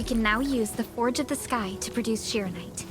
can now use the Forge of the Sky to produce Shirenite.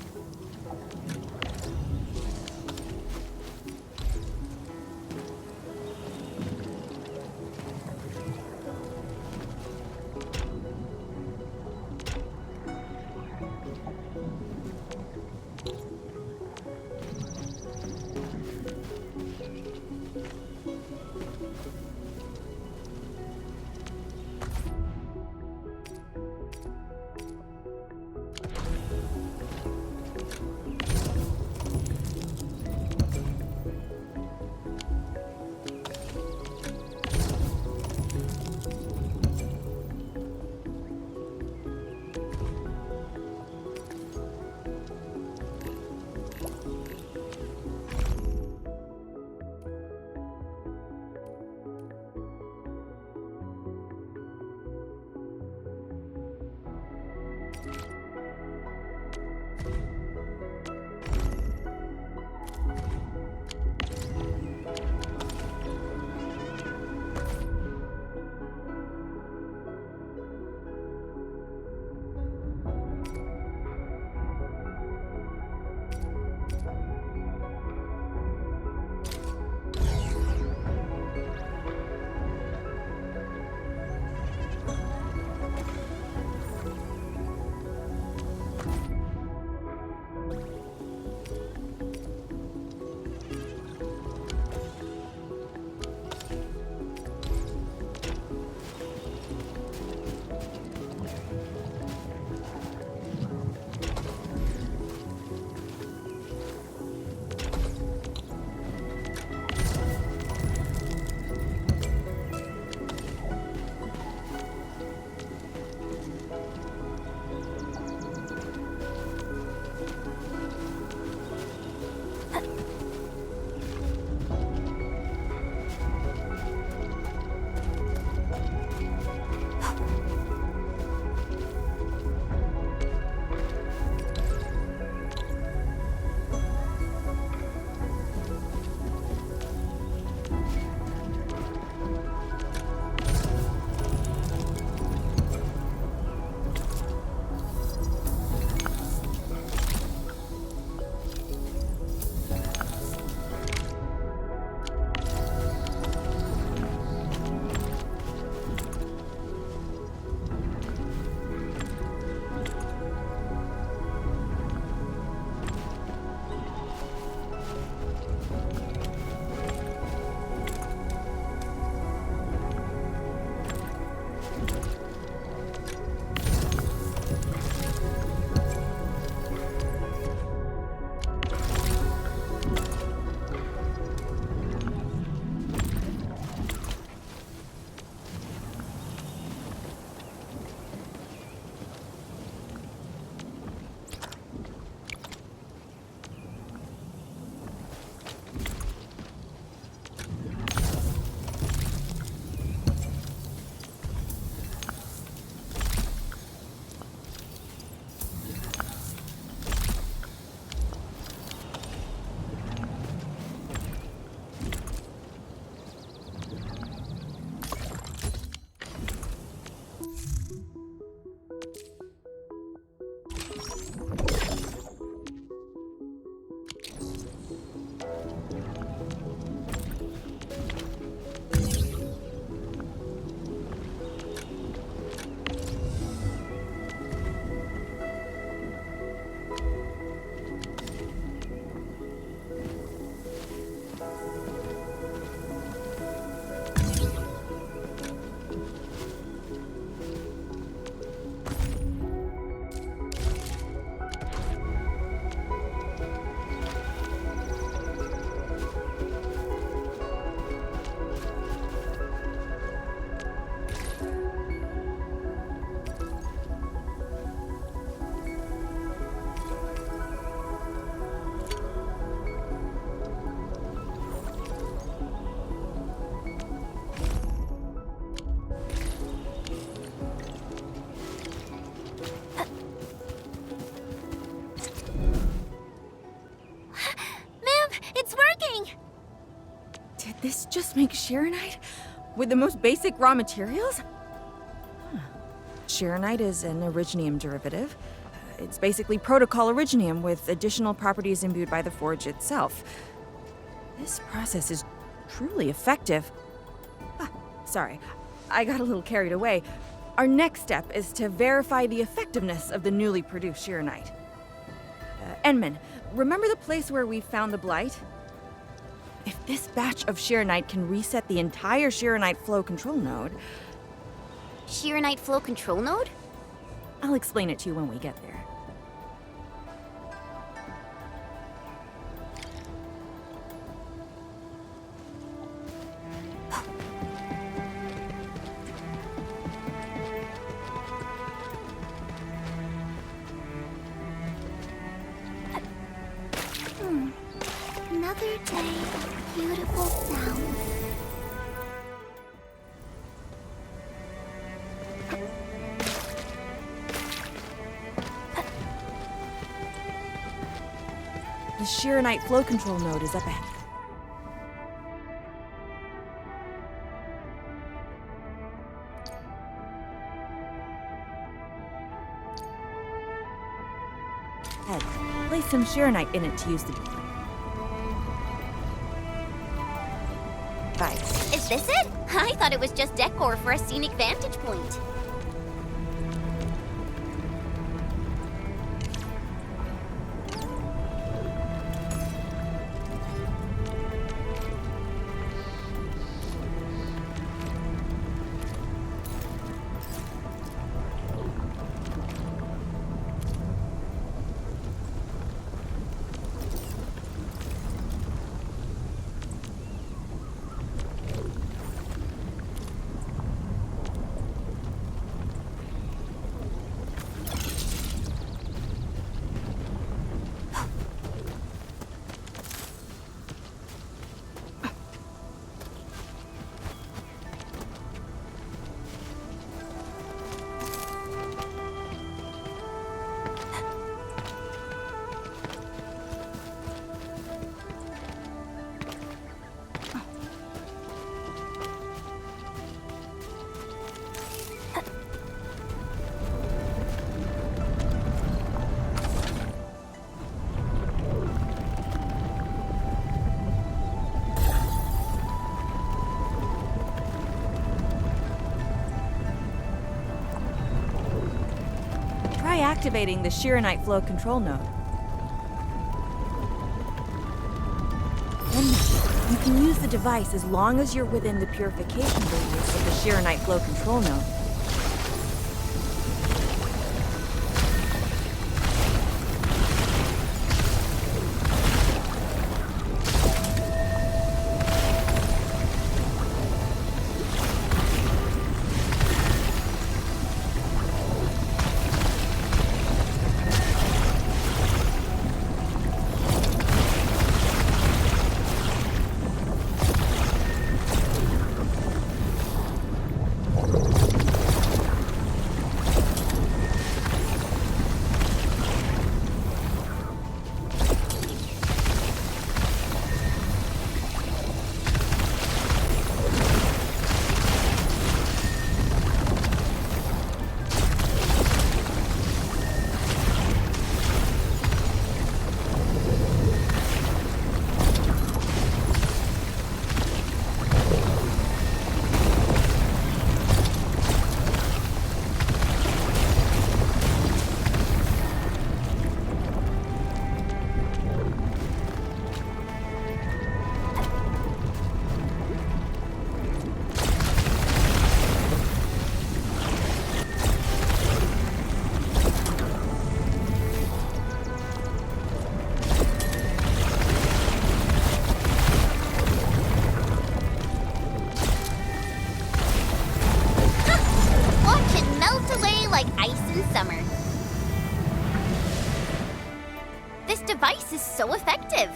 This just makes Shirenite? With the most basic raw materials? Huh. Shearonite is an originium derivative. It's basically protocol originium with additional properties imbued by the forge itself. This process is truly effective. Sorry, I got a little carried away. Our next step is to verify the effectiveness of the newly produced Shearonite. Enman, remember the place where we found the Blight? If this batch of Shearonite can reset the entire Shearonite flow control node... Shearonite flow control node? I'll explain it to you when we get there. Another day, beautiful sounds. The Shearonite flow control node is up ahead. Place some Shearonite in it to use the device. Is this it? I thought it was just decor for a scenic vantage point. Try activating the Shearonite flow control node. Then you can use the device as long as you're within the purification radius of the Shearonite flow control node. device is so effective.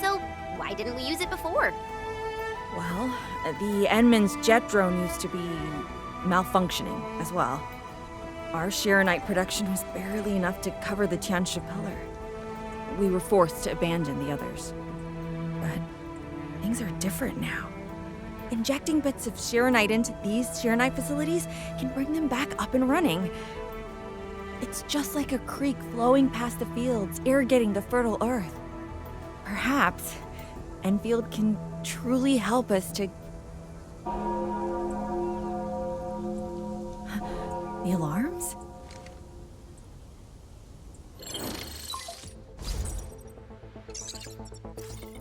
So, why didn't we use it before? Well, the Enman's jet drone used to be malfunctioning as well. Our Shearonite production was barely enough to cover the Tianshi pillar. We were forced to abandon the others. But things are different now. Injecting bits of Shiranite into these Shiranite facilities can bring them back up and running. It's just like a creek flowing past the fields, irrigating the fertile earth. Perhaps Enfield can truly help us to... The alarms?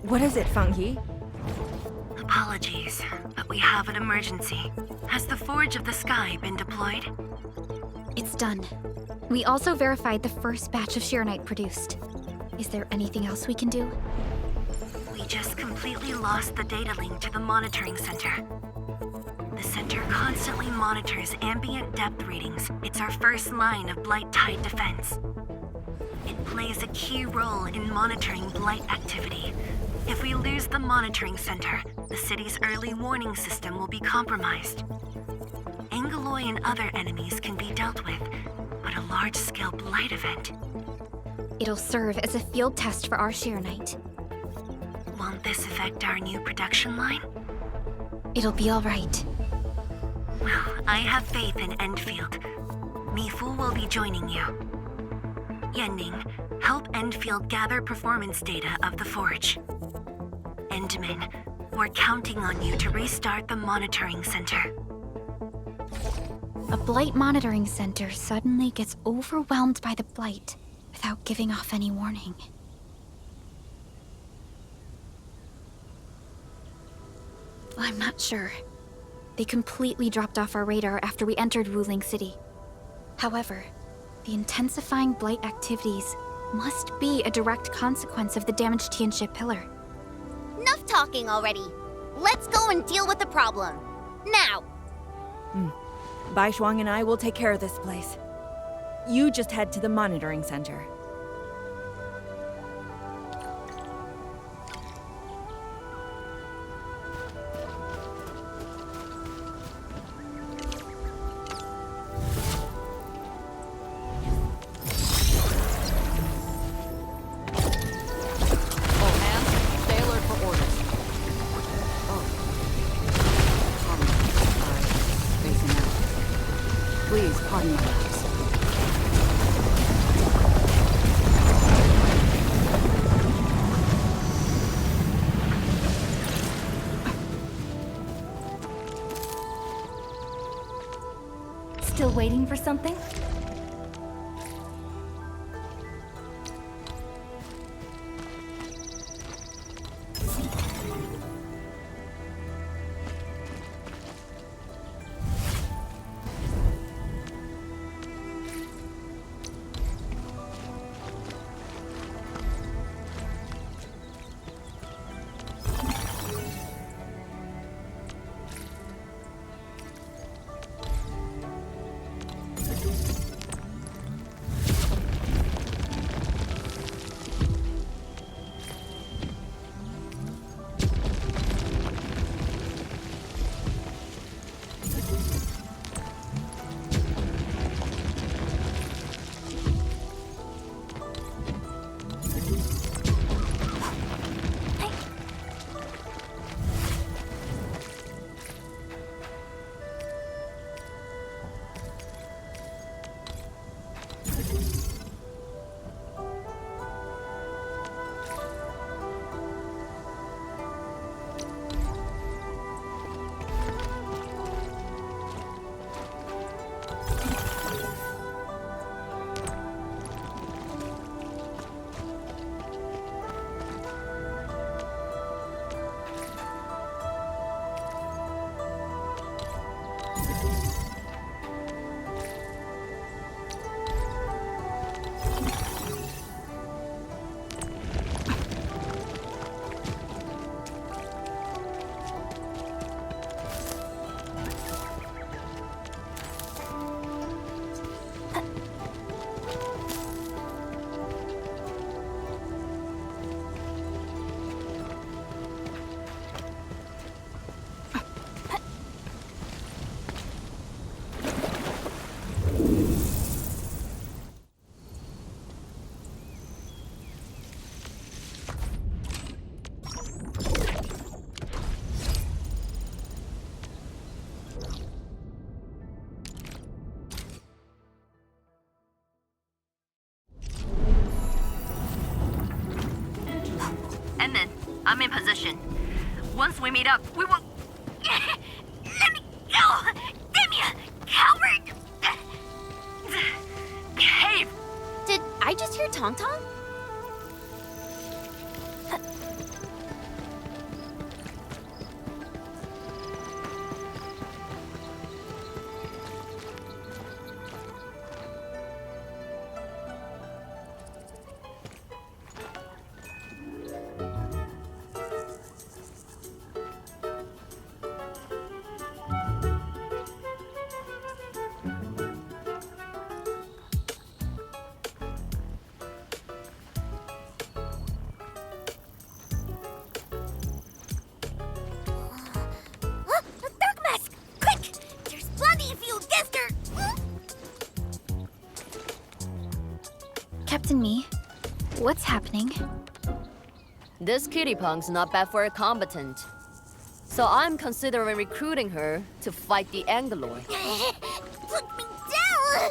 What is it, Funky? Apologies, but we have an emergency. Has the Forge of the Sky been deployed? It's done. We also verified the first batch of Shiranite produced. Is there anything else we can do? We just completely lost the data link to the monitoring center. The center constantly monitors ambient depth readings. It's our first line of Blight Tide defense. It plays a key role in monitoring Blight activity. If we lose the monitoring center, the city's early warning system will be compromised. Angeloy and other enemies can be dealt with, but a large-scale Blight event... It'll serve as a field test for our Shiranite. Won't this affect our new production line? It'll be all right. Well, I have faith in Endfield. Mifu will be joining you. Yenning, help Endfield gather performance data of the Forge. Endman, we're counting on you to restart the monitoring center. A Blight monitoring center suddenly gets overwhelmed by the Blight without giving off any warning. I'm not sure. They completely dropped off our radar after we entered Wuling City. However, the intensifying Blight activities must be a direct consequence of the damaged Tianxia pillar. Enough talking already. Let's go and deal with the problem. Now! Bai Shuang and I will take care of this place. You just head to the monitoring center. Please, pardon my lapse. Still waiting for something? I'm in position. Once we meet up, we will... Let me go! Damn you, coward! Behave! Did I just hear Tong Tong? Captain Me, what's happening? This kitty punk's not bad for a combatant. So I'm considering recruiting her to fight the Angaloid. Put me down!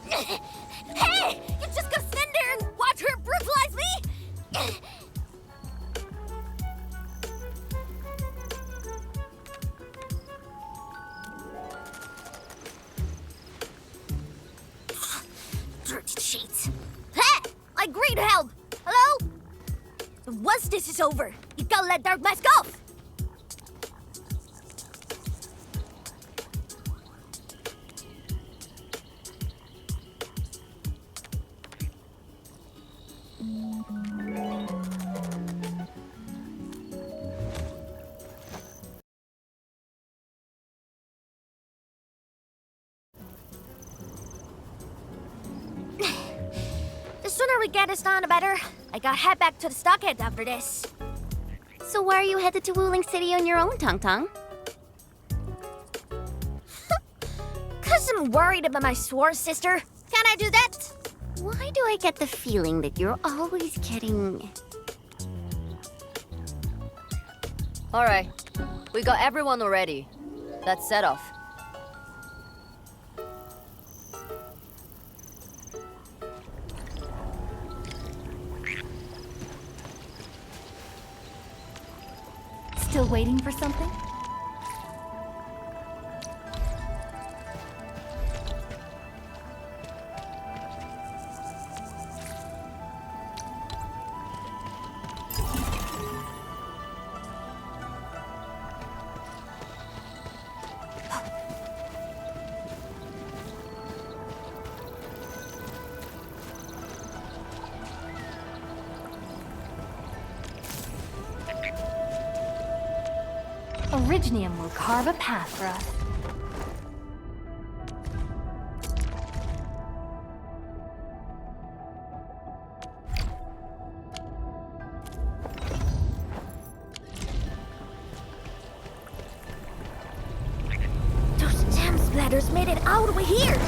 Hey! You just go stand there and watch her brutalize me? Dirty sheets. Hey! I agree to help! Hello? Once this is over, you gotta let Dark Mask off! The sooner we get this done, the better. I gotta head back to the stockade after this. So why are you headed to Wuling City on your own, Tong Tong? 'Cause I'm worried about my sworn sister. Can I do that? Why do I get the feeling that you're always getting... Alright, we got everyone already. Let's set off. Still waiting for something? Originium will carve a path for us. Those damn splatters made it all the way here!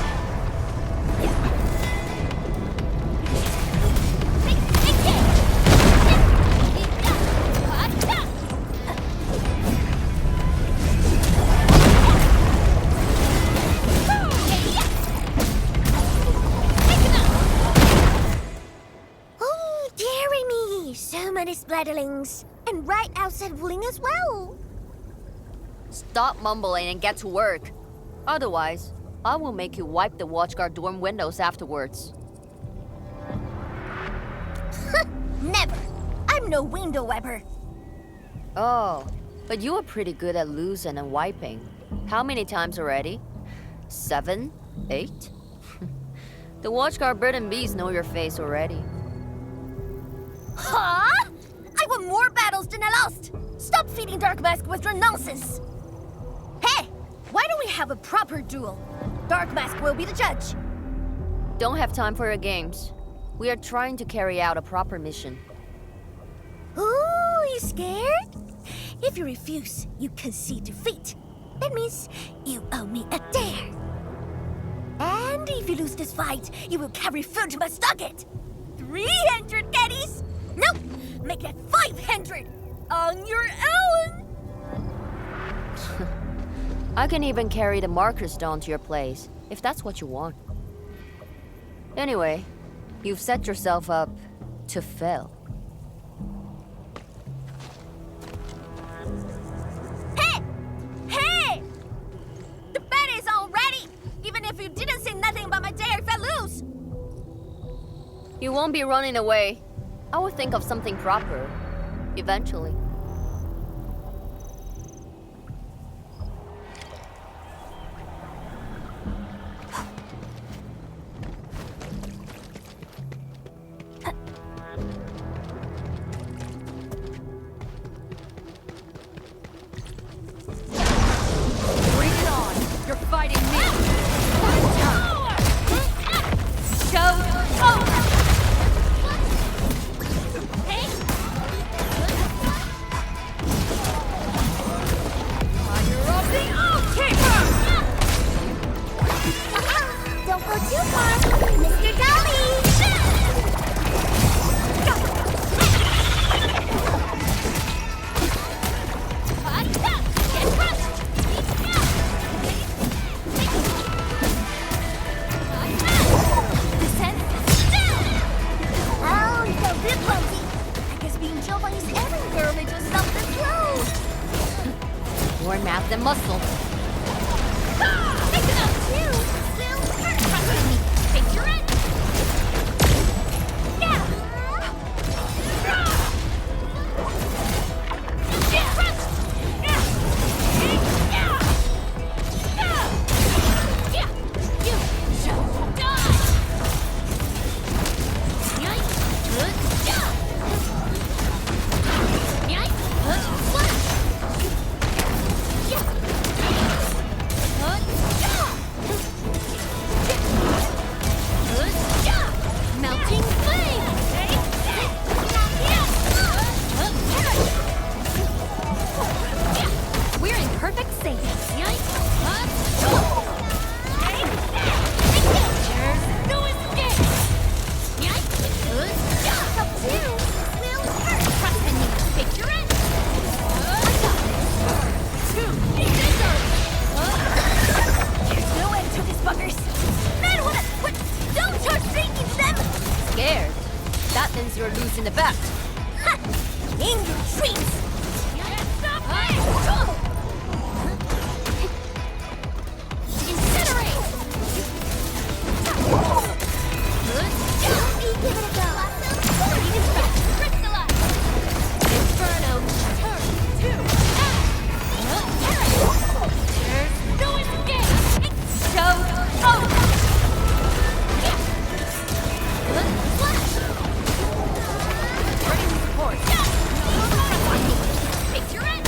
Splatterlings. And right outside Wuling as well. Stop mumbling and get to work. Otherwise, I will make you wipe the watchguard dorm windows afterwards. Never. I'm no window wiper. Oh, but you are pretty good at losing and wiping. How many times already? 7? 8? The watchguard bird and bees know your face already. Huh? I won more battles than I lost! Stop feeding Dark Mask with your nonsense! Hey! Why don't we have a proper duel? Dark Mask will be the judge. Don't have time for your games. We are trying to carry out a proper mission. Ooh, you scared? If you refuse, you concede defeat. That means you owe me a dare. And if you lose this fight, you will carry food to my stockade. 300 caddies? Nope! Make that 500! On your own! I can even carry the marker stone to your place, if that's what you want. Anyway, you've set yourself up to fail. won't be running away. I will think of something proper. Eventually. Bring it on! You're fighting me! Show over! Fire of the All-Keeper! Don't go too far, Mr. Dolly! Oh, so good, Clumsy. I guess being Joe Bunny's errand girl made you something slow. More math than muscle. Take it up, too. Will hurt. Trust me. Take your end. Yeah. Get crushed. Yeah. You shall die. Yoink. Good. Yeah. Yoink. Flash. Yeah. Melting flame! We're in perfect sync. No escape! Up two! Will hurt! Trust in me. Take your end! There's no end to these buggers! Man, what? Don't start speaking to them! Scared? That means you're losing the bet. Ha! In your dreams! Incinerate! Give it a go! Crystallize! Inferno! Turn! Two! There's no escape! Show over! Flash! Ready to support! Take your end!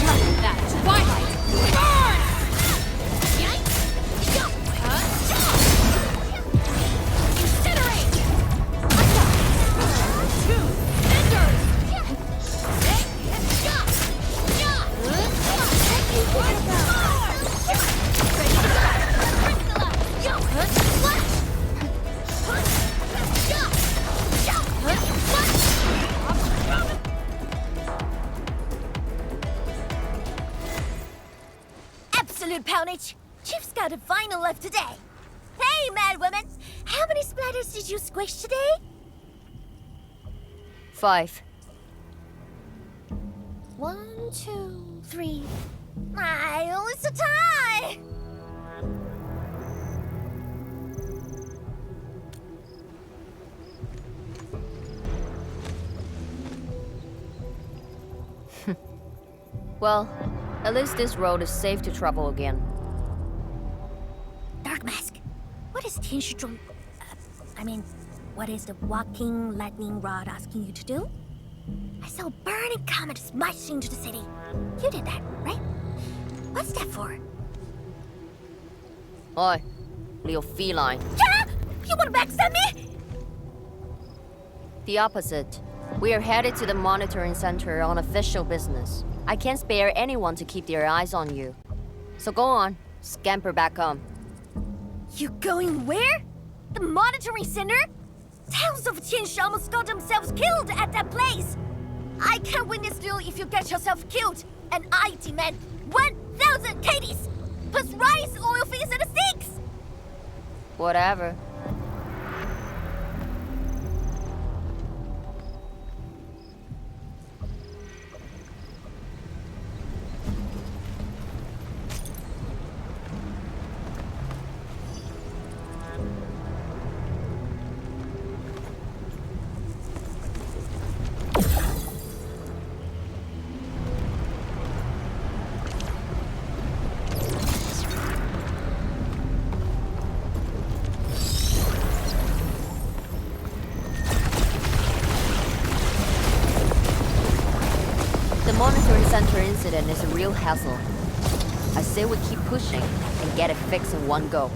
Let that twilight burn! Incinerate! Two cinders! Absolute poundage! Chief's got a final left today. Hey, mad woman! How many splatters did you squish today? 5. 1, 2, 3. Oh, it's a tie! Well, at least this road is safe to travel again. Dark Mask, what is Tianshizhong... what is the walking lightning rod asking you to do? I saw a burning comet smash into the city. You did that, right? What's that for? Oi, little feline. Yeah! You want to backstab me? The opposite. We are headed to the monitoring center on official business. I can't spare anyone to keep their eyes on you. So go on, scamper back home. You going where? The monitoring center? Thousands of Tianshi almost got themselves killed at that place. I can't win this duel if you get yourself killed. And I demand 1,000 Katie's! Plus rice, oil fees, and the sticks! Whatever. The monitoring center incident is a real hassle. I say we keep pushing and get it fixed in one go.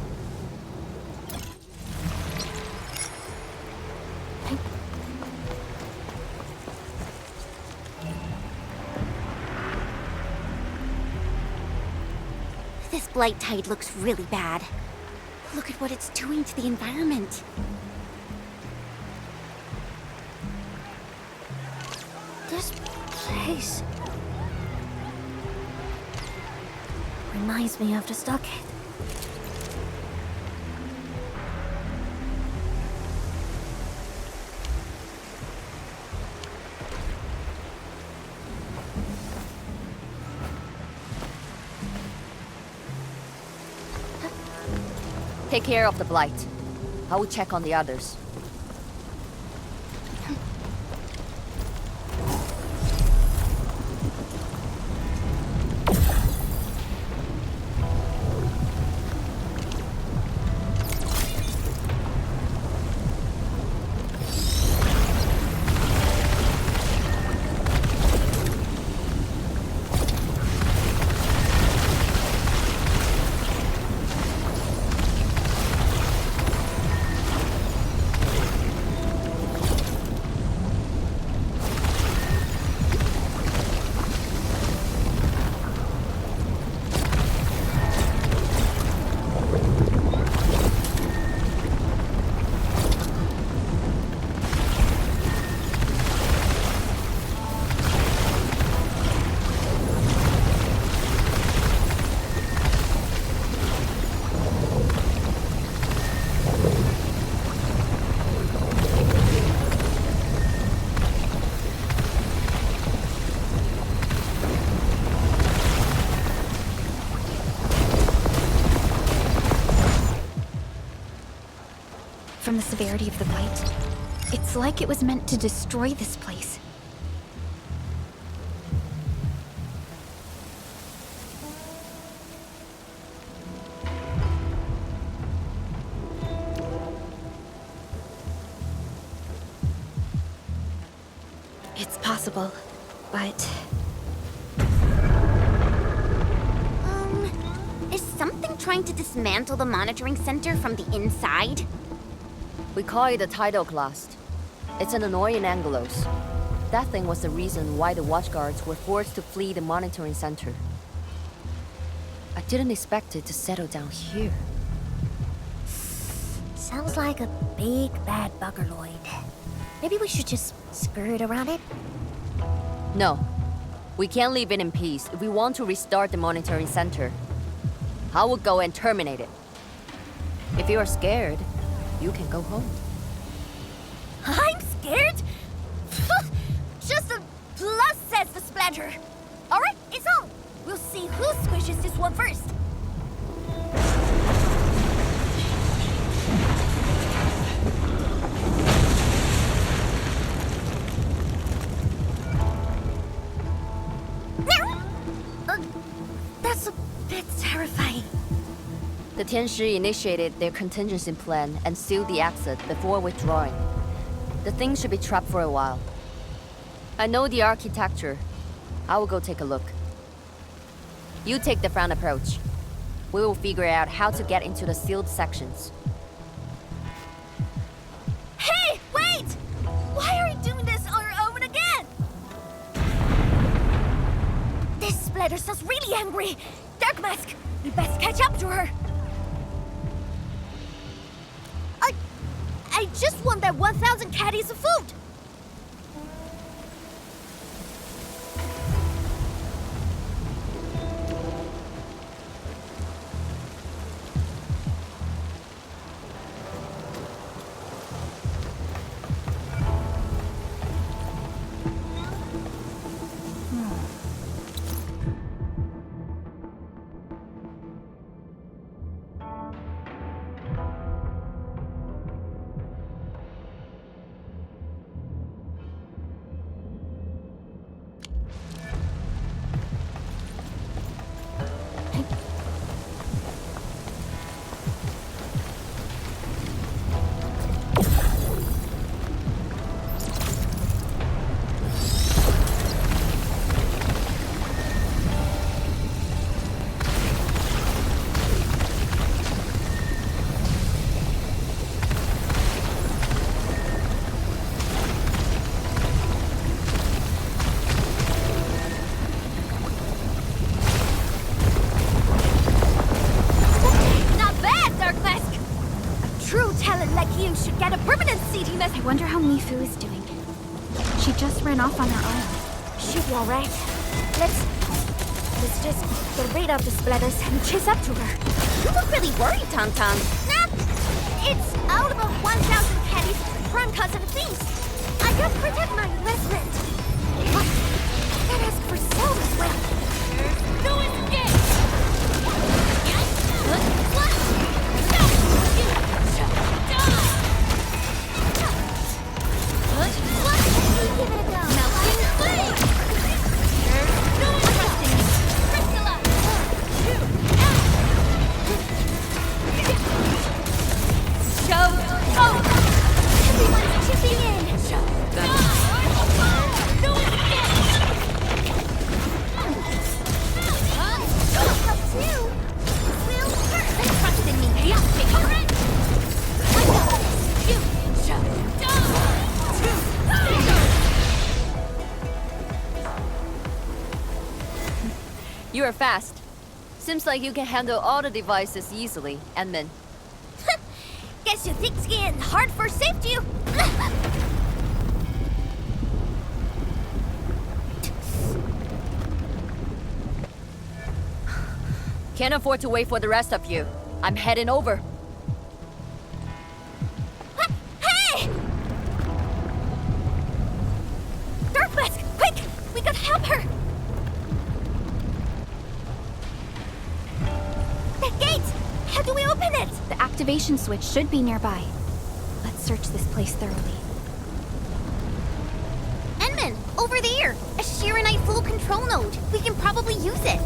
This blight tide looks really bad. Look at what it's doing to the environment. This place reminds me of the stockade. Take care of the blight. I will check on the others. From the severity of the blight, it's like it was meant to destroy this place. It's possible, but Is something trying to dismantle the monitoring center from the inside? We call it a tidal blast. It's an annoying Angelos. That thing was the reason why the watchguards were forced to flee the monitoring center. I didn't expect it to settle down here. Sounds like a big bad buggerloid. Maybe we should just skirt around it? No. We can't leave it in peace if we want to restart the monitoring center. I will go and terminate it. If you are scared, you can go home. I'm scared? Just a plus, says the splatter. Alright, it's on. We'll see who squishes this one first. That's a bit terrifying. The Tianshi initiated their contingency plan and sealed the exit before withdrawing. The thing should be trapped for a while. I know the architecture. I will go take a look. You take the front approach. We will figure out how to get into the sealed sections. Hey, wait! Why are we doing this on our own again? This splatter sounds really angry. Dark Mask, we best catch up to her. I just want that 1,000 caddies of food. Fu is doing. She just ran off on her own. She'll be alright. Let's just get rid of the splatters and chase up to her. You look really worried, Tang Tang. Nah, it's out of 1,000 pennies from Cousin Feast. I gotta protect my investment. But I gotta ask for sale as well. No escape! What? No! You die! What? You give it a go. Melting flame! No one trusting me. Crystallize! Show! Oh! Everyone's chipping in. No escape! Up too. Will hurt. They trust in me. Yeah, take it. I got this. You You are fast. Seems like you can handle all the devices easily, Edmund. Guess you thick skin, hard for safety. Can't afford to wait for the rest of you. I'm heading over. Hey! Dark Mask, quick! We gotta help her! The gate! How do we open it? The activation switch should be nearby. Let's search this place thoroughly. Enman, over there! A Shiranite full control node. We can probably use it.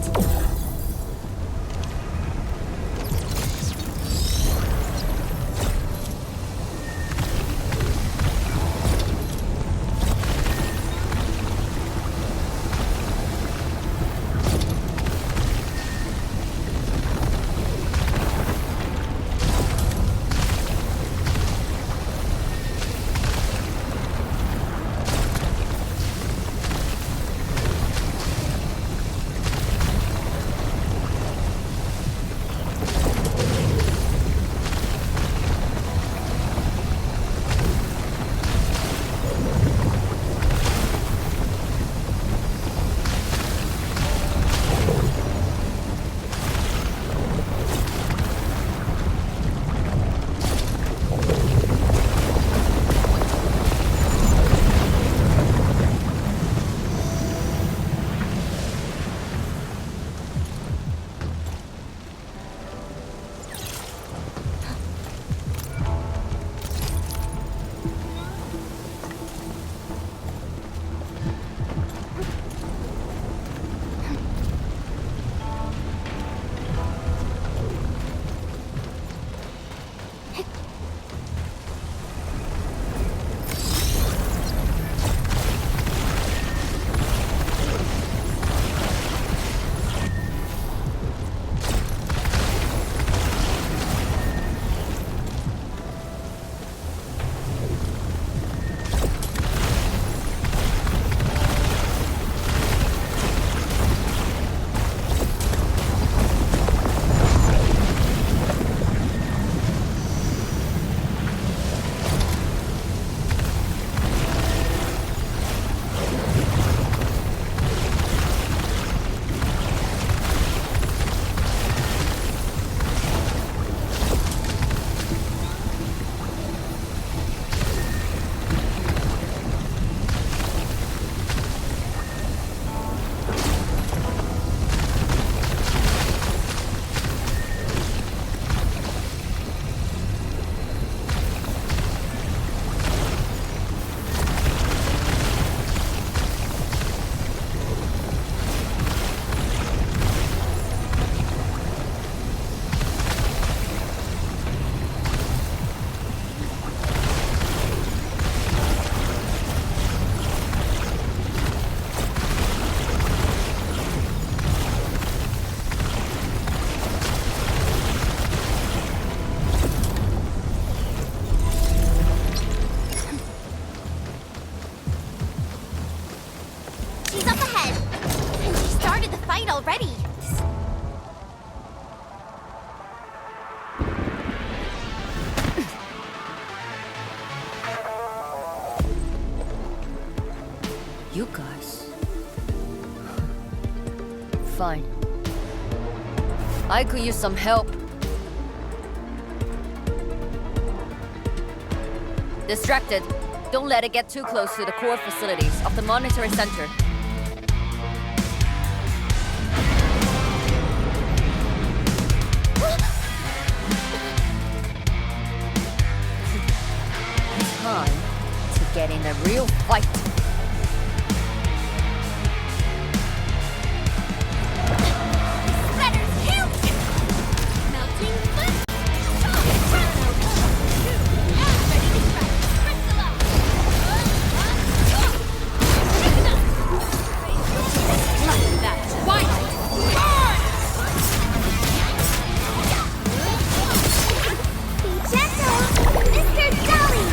already. You guys. Fine. I could use some help. Distracted. Don't let it get too close to the core facilities of the monitoring center. Time to get in a real fight. Splatter's huge! Melting foot! Inferno! Ready to strike! Crystal up! That's Twilight! Be gentle! Mr. Dolly!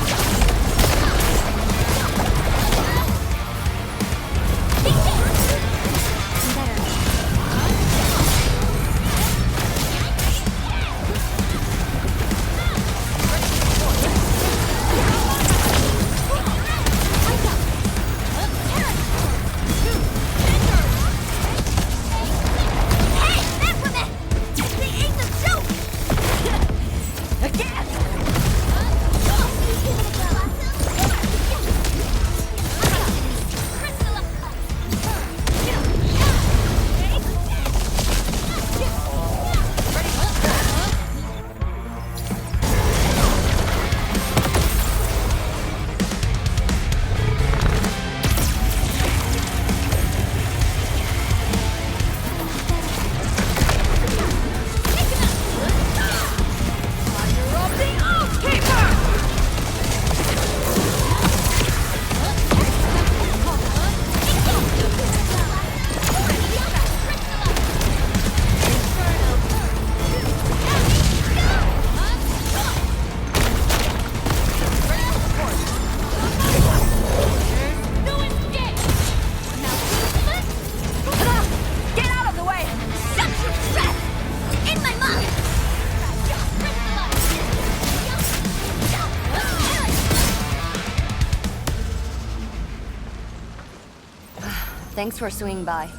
Thanks for swinging by.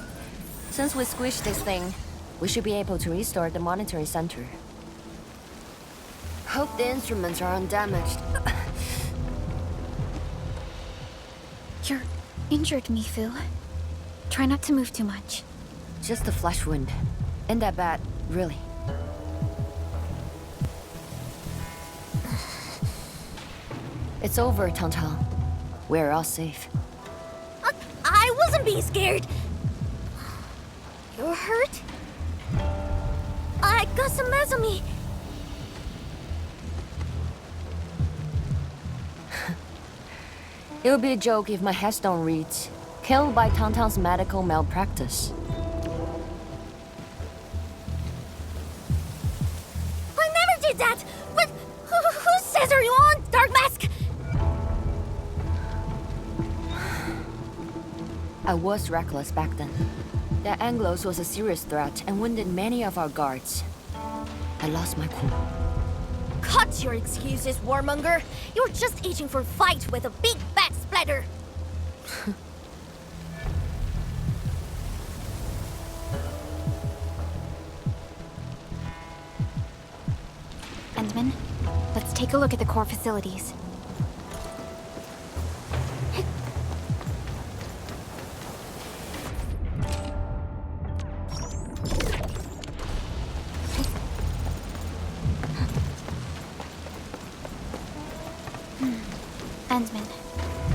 Since we squished this thing, we should be able to restore the monitoring center. Hope the instruments are undamaged. You're injured, Mifu. Try not to move too much. Just a flesh wound. Ain't that bad, really. It's over, Tantan. We're all safe. I wasn't being scared. You're hurt? I got some meds on me. It would be a joke if my headstone reads, "Killed by Tantan's medical malpractice." I never did that! But who says are you on, Dark Mask? I was reckless back then. The Anglos was a serious threat and wounded many of our guards. I lost my cool. Cut your excuses, warmonger. You're just itching for a fight with a big bad splatter. Endman, let's take a look at the core facilities. Endman,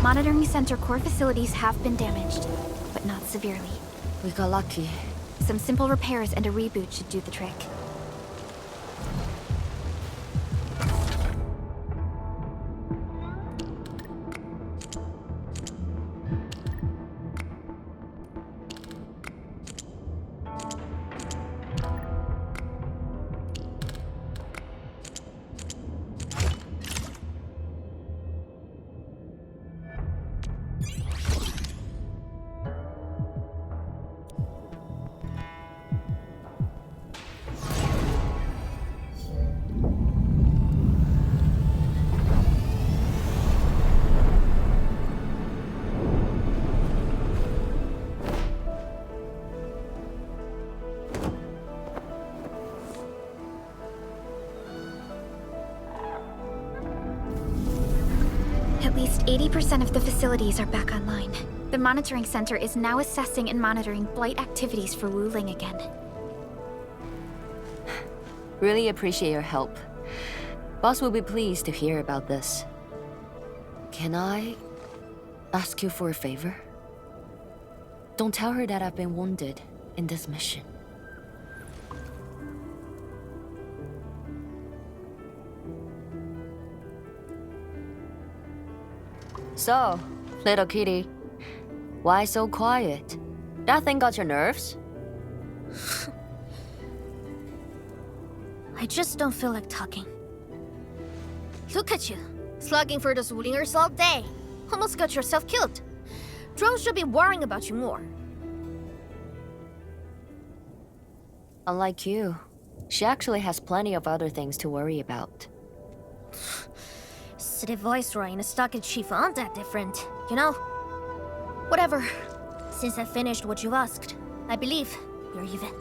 monitoring center core facilities have been damaged, but not severely. We got lucky. Some simple repairs and a reboot should do the trick. 80% of the facilities are back online. The monitoring center is now assessing and monitoring Blight activities for Wuling again. Really appreciate your help. Boss will be pleased to hear about this. Can I ask you for a favor? Don't tell her that I've been wounded in this mission. So, little kitty, why so quiet? That thing got your nerves? I just don't feel like talking. Look at you, slugging for those Wulingers all day. Almost got yourself killed. Drones should be worrying about you more. Unlike you, she actually has plenty of other things to worry about. City Viceroy and a stockade chief aren't that different, you know? Whatever. Since I finished what you asked, I believe we're even.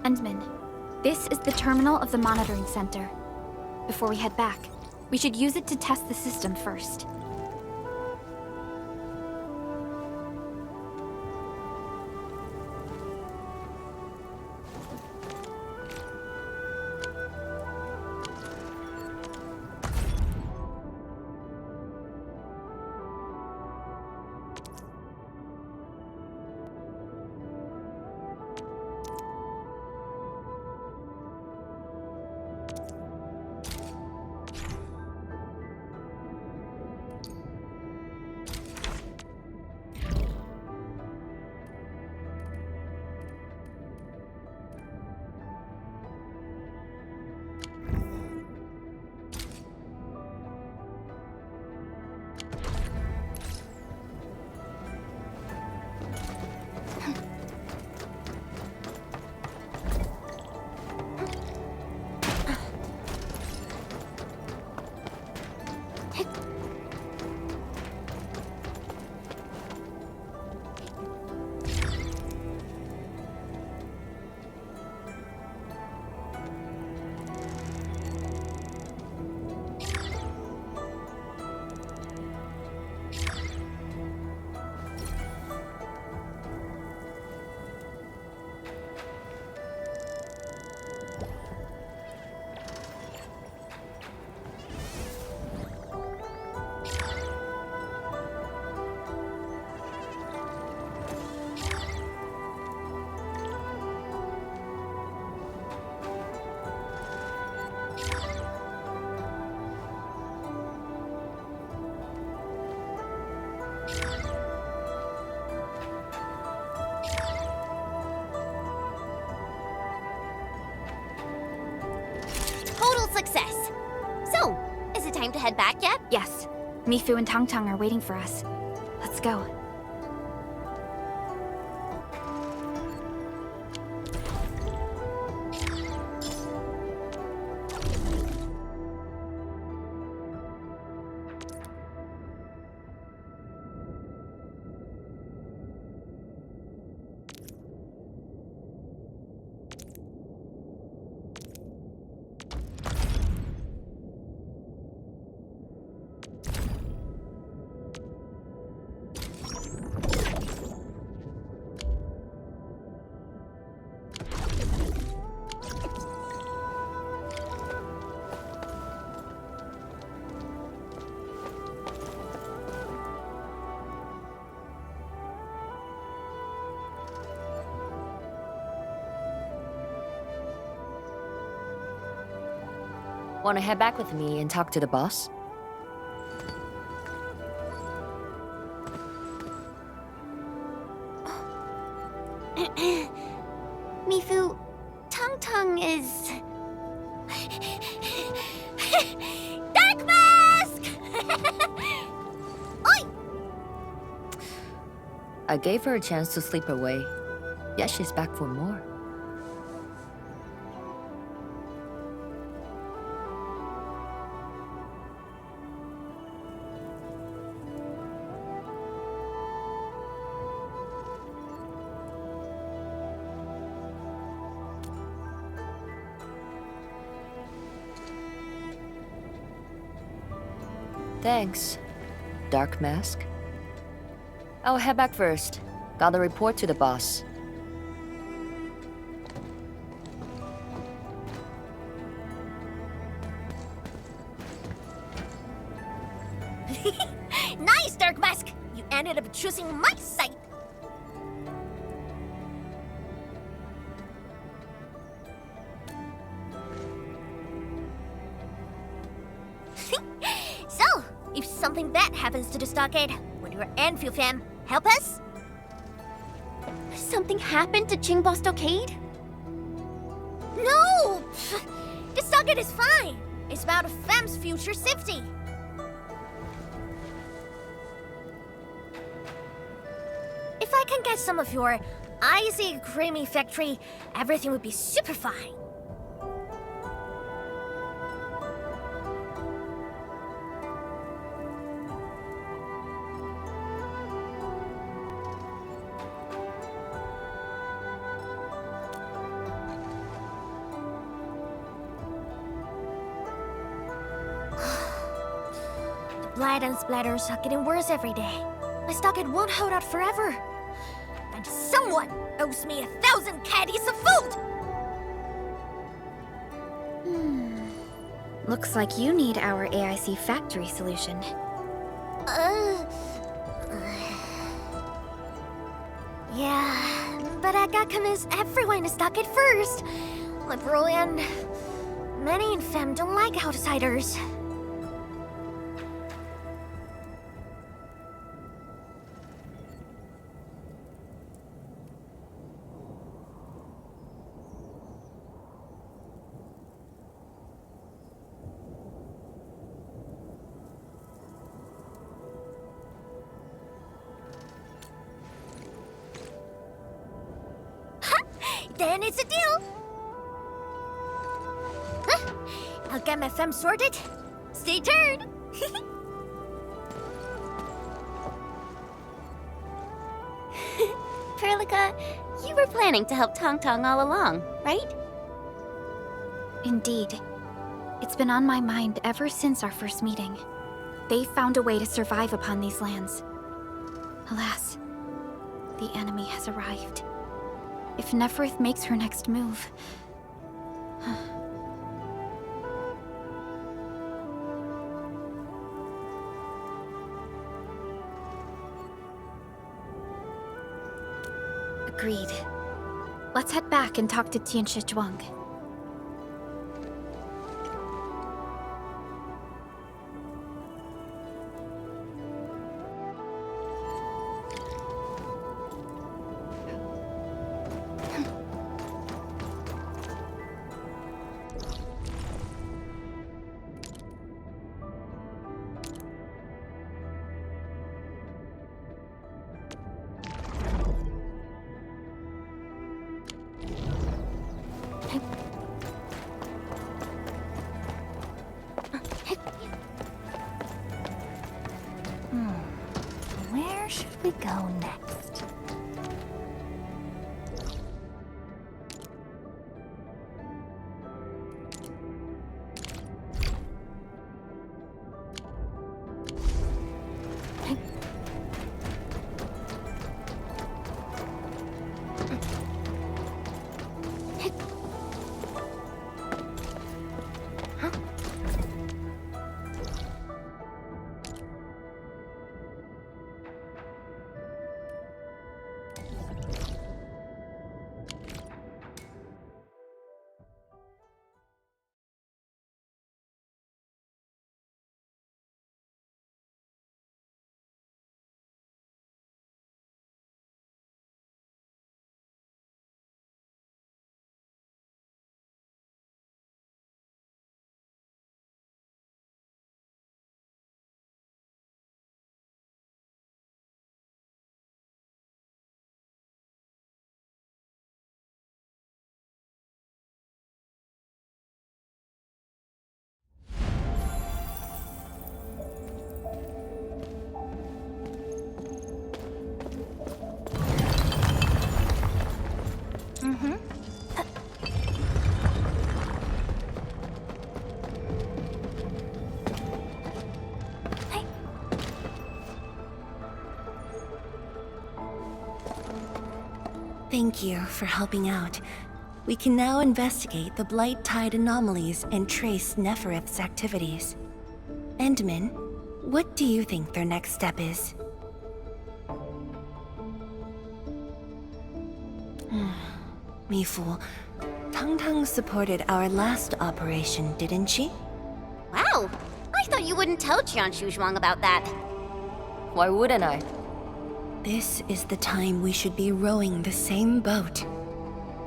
Endman, this is the terminal of the monitoring center. Before we head back, we should use it to test the system first. Total success! So, is it time to head back yet? Yes, Mifu and Tangtang are waiting for us. Let's go. Want to head back with me and talk to the boss? Mifu, Tangtang is... Dark Mask! Oi! I gave her a chance to sleep away, yet she's back for more. Thanks, Dark Mask. I'll head back first. Gotta report to the boss. Nice, Dark Mask! You ended up choosing my side. So, if something bad happens to the stockade, would your Endfield fam help us? Something happened to Qingbo Stockade? No! The stockade is fine. It's about a fam's future safety. If I can get some of your icy, creamy factory, everything would be super fine. The blight and splatters are getting worse every day. My stockade won't hold out forever. And someone owes me 1,000 caddies of food! Looks like you need our AIC factory solution. Yeah, but I got convinced everyone to stock it first. Liberal and many in fem don't like outsiders. Then it's a deal. I'll get my fem sorted. Stay tuned. Perlica, you were planning to help Tong Tong all along, right? Indeed. It's been on my mind ever since our first meeting. They found a way to survive upon these lands. Alas, the enemy has arrived. If Neferth makes her next move... Agreed. Let's head back and talk to Tianshi Zhuang. Where should we go next? Thank you for helping out. We can now investigate the Blight Tide anomalies and trace Neferith's activities. Endman, what do you think their next step is? Me fool. Tang supported our last operation, didn't she? Wow! I thought you wouldn't tell Qian Shuzhuang about that. Why wouldn't I? This is the time we should be rowing the same boat.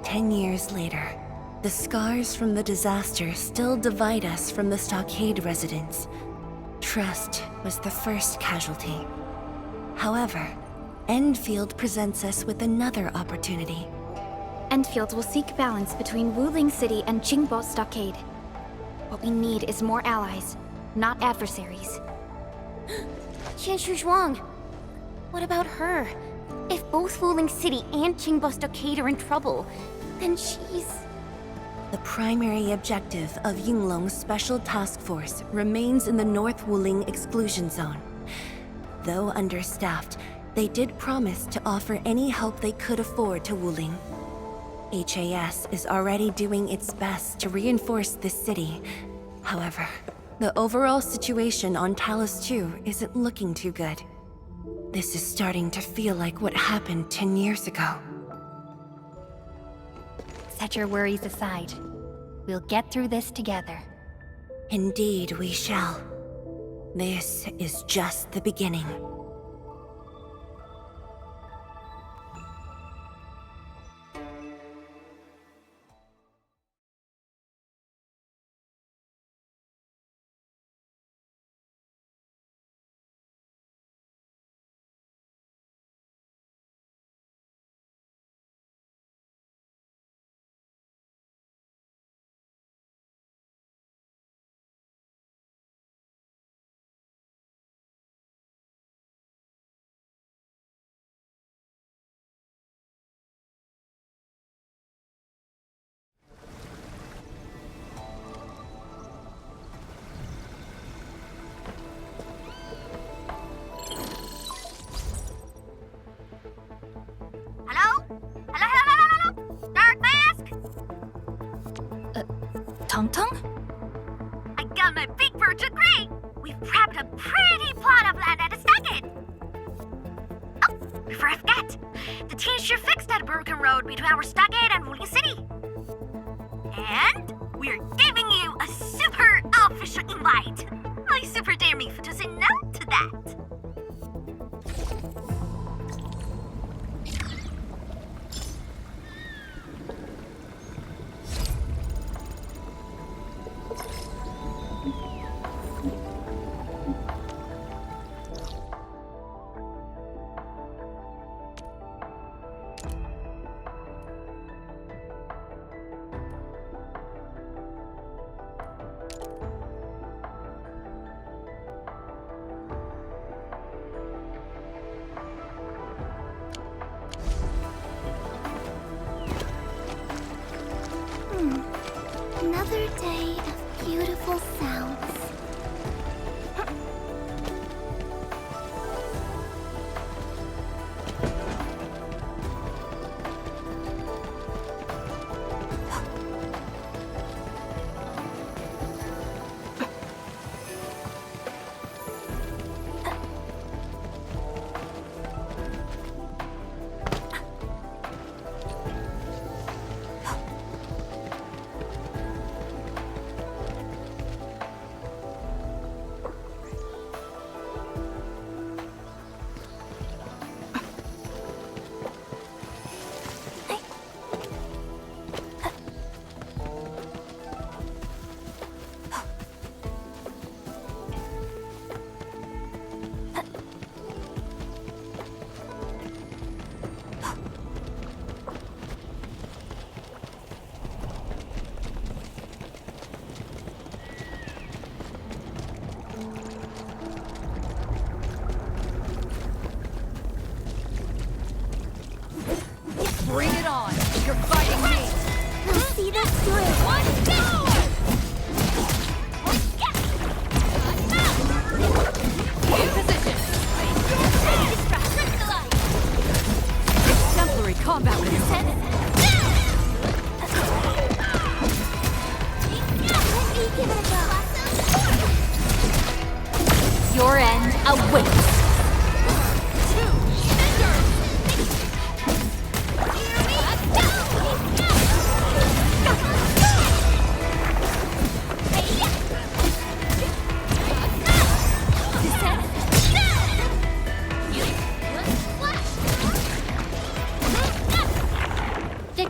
10 years later, the scars from the disaster still divide us from the stockade residents. Trust was the first casualty. However, Endfield presents us with another opportunity. Endfield will seek balance between Wuling City and Qingbo Stockade. What we need is more allies, not adversaries. Qian Shuzhuang, what about her? If both Wuling City and Qingbo Stockade are in trouble, then she's... The primary objective of Yunglong's Special Task Force remains in the North Wuling Exclusion Zone. Though understaffed, they did promise to offer any help they could afford to Wuling. HAS is already doing its best to reinforce this city. However, the overall situation on Talos 2 isn't looking too good. This is starting to feel like what happened 10 years ago. Set your worries aside. We'll get through this together. Indeed, we shall. This is just the beginning. Tong? I got my big bird degree! We've prepped a pretty plot of land at a stockade! Oh, before I forget, the team sure fixed that broken road between our stockade and Wuling City. And we're giving you a super official invite. I super dare me to say no to that. Another day of beautiful sounds.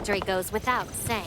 victory goes without saying.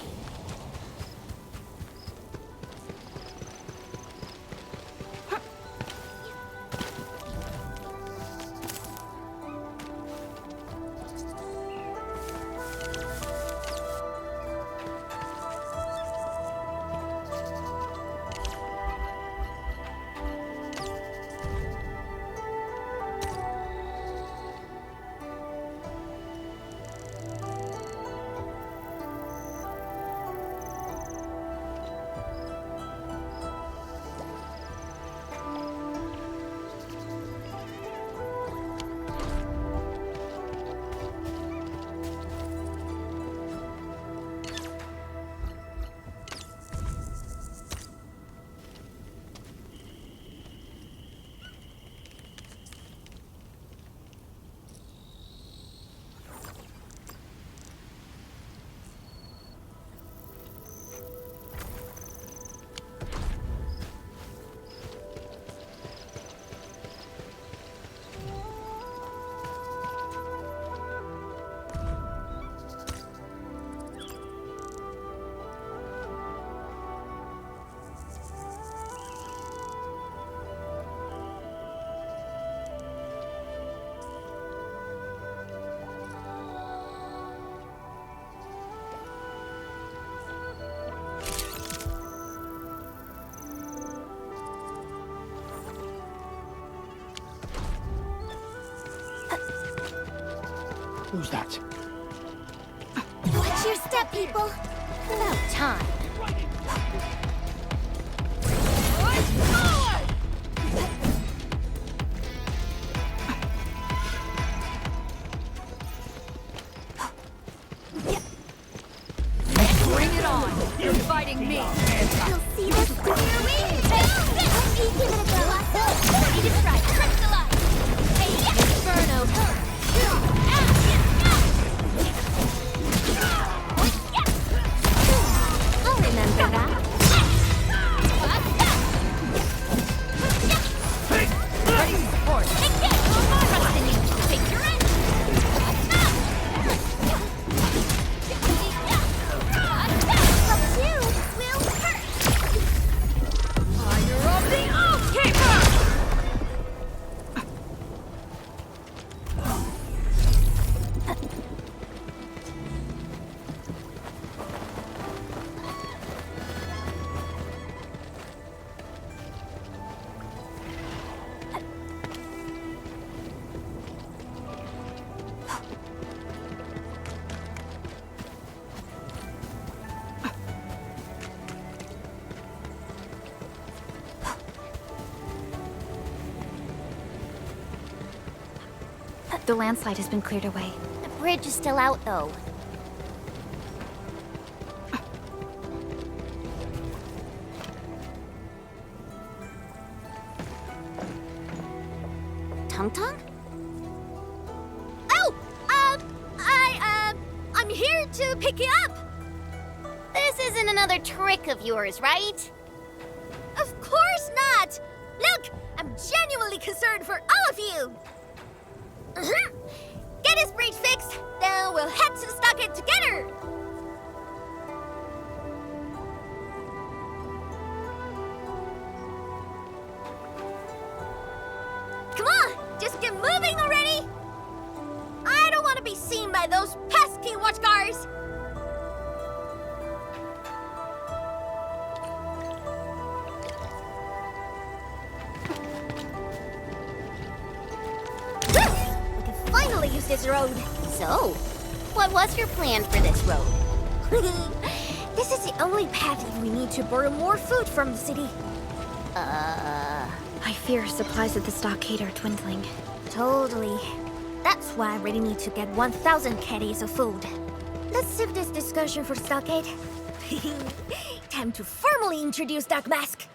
Who's that? Watch your step, people. About time. Bring it on! You're fighting me! You'll see this clearly. Give it a go. Ready to strike. Crystallize. Hey, Inferno. I'll remember that. Ready to support! Trust in you. Take your end. Up you will hurt. Fire of the Oathkeeper! The landslide has been cleared away. The bridge is still out, though. Tung Tung? Oh, I'm here to pick you up. This isn't another trick of yours, right? Of course not. Look, I'm genuinely concerned for all of you. Get his bridge fixed, then we'll head to the stockade together. Come on, just get moving already. I don't want to be seen by those pesky watchguards. We can finally use this road. So, what was your plan for this road? This is the only path if we need to borrow more food from the city. I fear supplies at the stockade are dwindling. Totally. That's why I really need to get 1,000 caddies of food. Let's save this discussion for stockade. Time to formally introduce Dark Mask.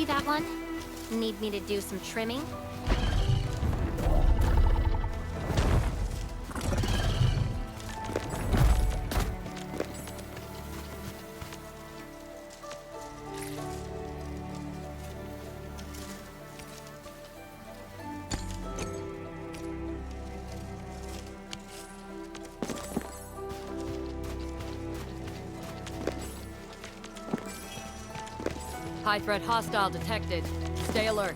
See that one? Need me to do some trimming? High threat hostile detected. Stay alert.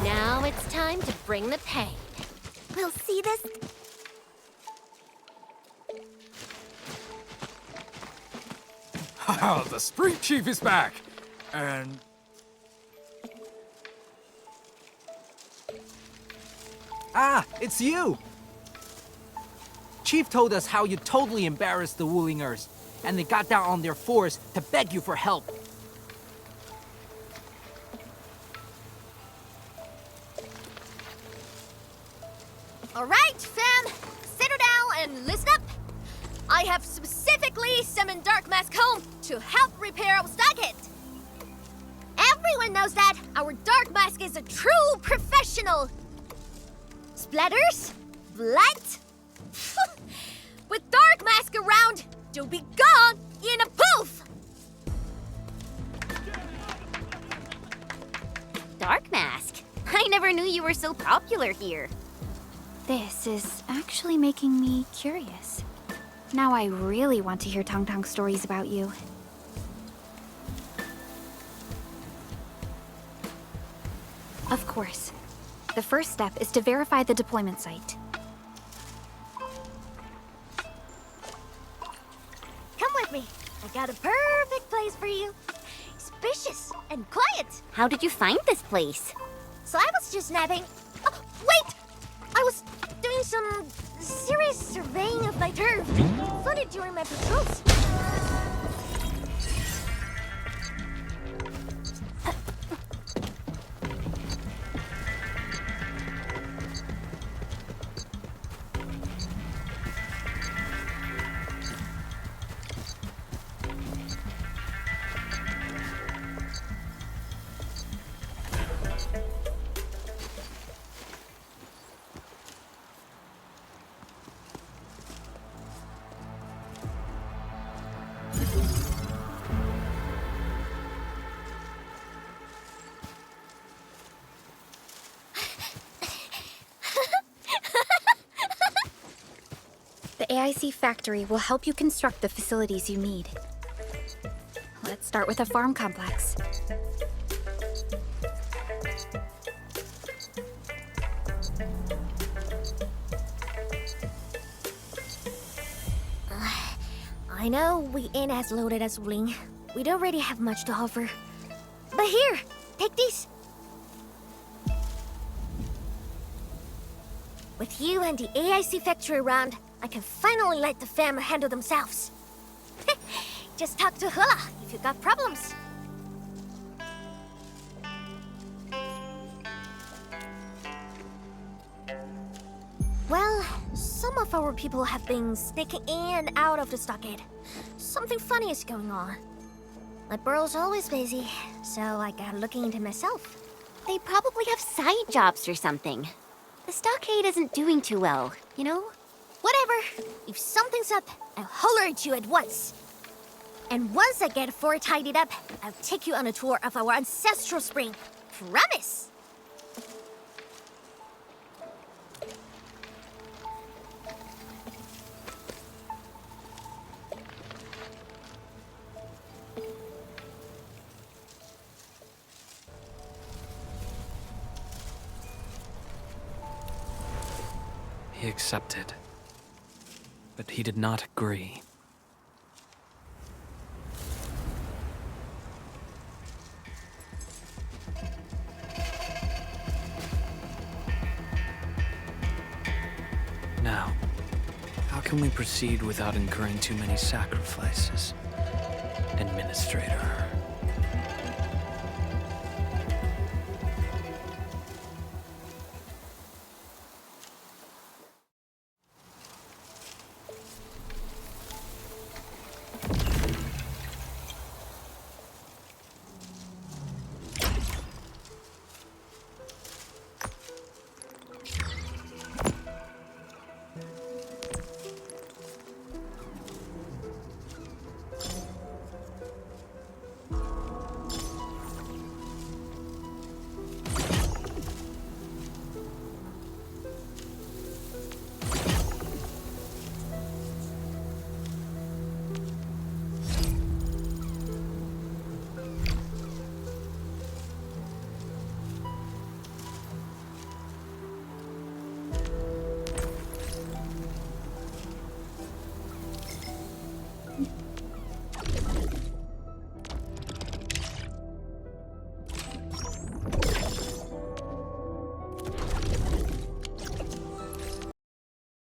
Now it's time to bring the pain. We'll see this. Haha, the Street Chief is back! And... Ah, it's you! Chief told us how you totally embarrassed the Wulingers, and they got down on their fours to beg you for help. All right, fam, settle down and listen up. I have specifically summoned Dark Mask home to help repair our stockade. Everyone knows that our Dark Mask is a true professional. Splatters, blood. With Dark Mask around, you'll be gone in a poof. Dark Mask? I never knew you were so popular here. This is actually making me curious. Now I really want to hear Tong Tong stories about you. Of course. The first step is to verify the deployment site. Come with me. I got a perfect place for you. Spacious and quiet. How did you find this place? So I was just napping. Oh, wait! I was doing some serious surveying of my turf. Flooded during my patrols. The AIC factory will help you construct the facilities you need. Let's start with a farm complex. I know we ain't as loaded as Wuling. We don't really have much to offer. But here, take these. With you and the AIC factory around, I can finally let the fam handle themselves. Just talk to Hula if you got problems. Well, some of our people have been sneaking in and out of the stockade. Something funny is going on. My burrow's always busy, so I got looking into myself. They probably have side jobs or something. The stockade isn't doing too well, you know? Whatever. If something's up, I'll holler at you at once. And once I get fort tidied up, I'll take you on a tour of our ancestral spring. Promise! He accepted. but he did not agree. Now, how can we proceed without incurring too many sacrifices? Administrator.